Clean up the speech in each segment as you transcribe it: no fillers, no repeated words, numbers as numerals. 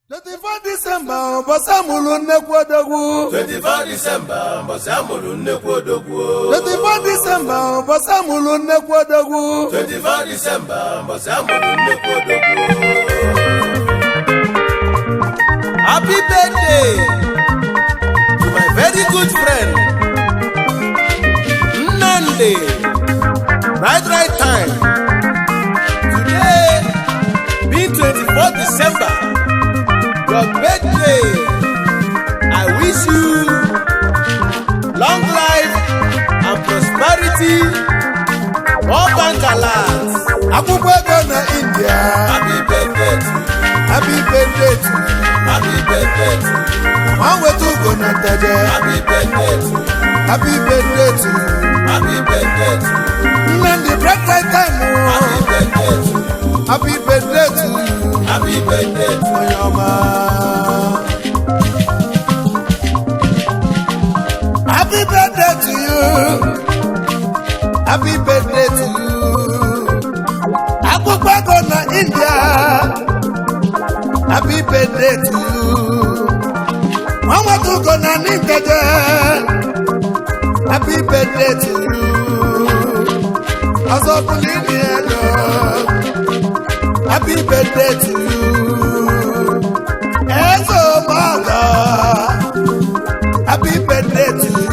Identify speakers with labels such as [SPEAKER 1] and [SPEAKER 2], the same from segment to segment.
[SPEAKER 1] 24 December, Bosamulu Nekwodogu.
[SPEAKER 2] 24 December, Bosamulu Nekwodogu.
[SPEAKER 1] 24 December, Bosamulu Nekwodogu.
[SPEAKER 2] 24 December, Bosamulu Nekwodogu. Happy birthday to my very good friend, Nnamdi. Right time. Today, being 24 December. Your birthday, I wish you long life and prosperity, more bank alerts.
[SPEAKER 1] Abubuwa na India.
[SPEAKER 2] Happy birthday to you.
[SPEAKER 1] Happy birthday to you.
[SPEAKER 2] Happy birthday to you.
[SPEAKER 1] Manwe tu go na teje.
[SPEAKER 2] Happy birthday to you.
[SPEAKER 1] Happy birthday to you.
[SPEAKER 2] Happy birthday to you.
[SPEAKER 1] Nnamdi birthday time.
[SPEAKER 2] Happy birthday to you.
[SPEAKER 1] Happy birthday to you.
[SPEAKER 2] Happy birthday to you.
[SPEAKER 1] Happy birthday to you. Happy birthday to you. Abubuwa na India. Happy birthday to you. Mama tu go na Ninteje. Happy birthday to you. Azobulini elo. Happy birthday to you. Ezo Mala. Happy birthday to you.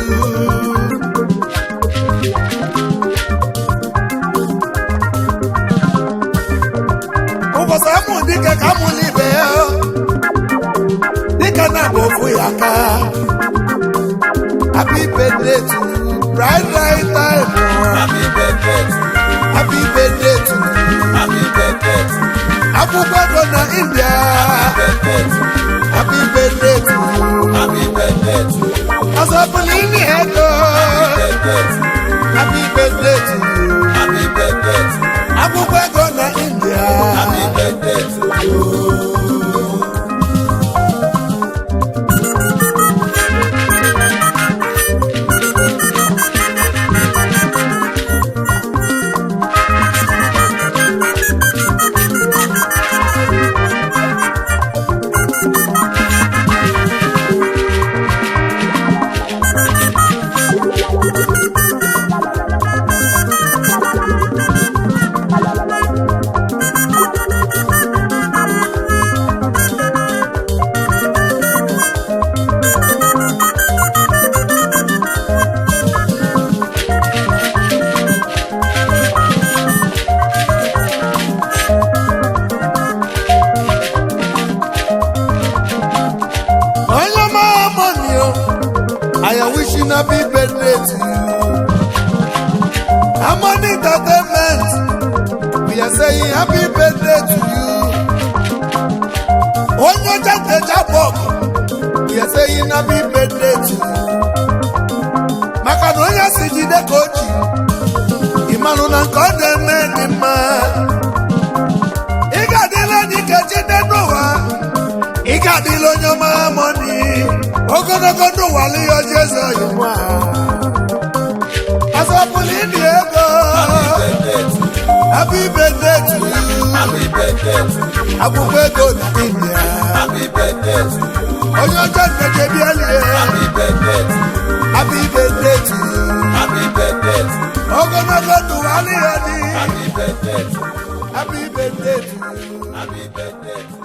[SPEAKER 1] Ubosamu dike kamulibe. Dike na bofu yaka. Happy birthday to you. Right time.
[SPEAKER 2] Happy birthday to you.
[SPEAKER 1] Happy birthday to you.
[SPEAKER 2] Happy birthday to you.
[SPEAKER 1] Abubuwa na India.
[SPEAKER 2] Happy birthday to you.
[SPEAKER 1] Happy birthday to you.
[SPEAKER 2] Happy birthday to you.
[SPEAKER 1] Azobulini elo.
[SPEAKER 2] Happy birthday to you.
[SPEAKER 1] Happy birthday to you.
[SPEAKER 2] Happy birthday to you.
[SPEAKER 1] Abubuwa na India.
[SPEAKER 2] Happy birthday to you. I am wishing happy birthday to you. Harmony Entertainment, we are saying happy birthday to you. Onyo Jate Jabok, we are saying happy birthday to you. Makanoya Sijide Kochi, Imanu Nankode Menima. Igadilo Nikechide Noah, Igadilo Nyoma Money. Ogonogono wali ojezo yimwa. Azapulini ego. Happy birthday to you. Happy birthday to you.
[SPEAKER 1] Abubuwa na India.
[SPEAKER 2] Happy birthday to you.
[SPEAKER 1] Onyo jante jebiali.
[SPEAKER 2] Happy birthday to you.
[SPEAKER 1] Happy birthday to you.
[SPEAKER 2] Happy birthday to you.
[SPEAKER 1] Ogonogono wali oji.
[SPEAKER 2] Happy birthday to you.
[SPEAKER 1] Happy birthday to you.
[SPEAKER 2] Happy birthday to you.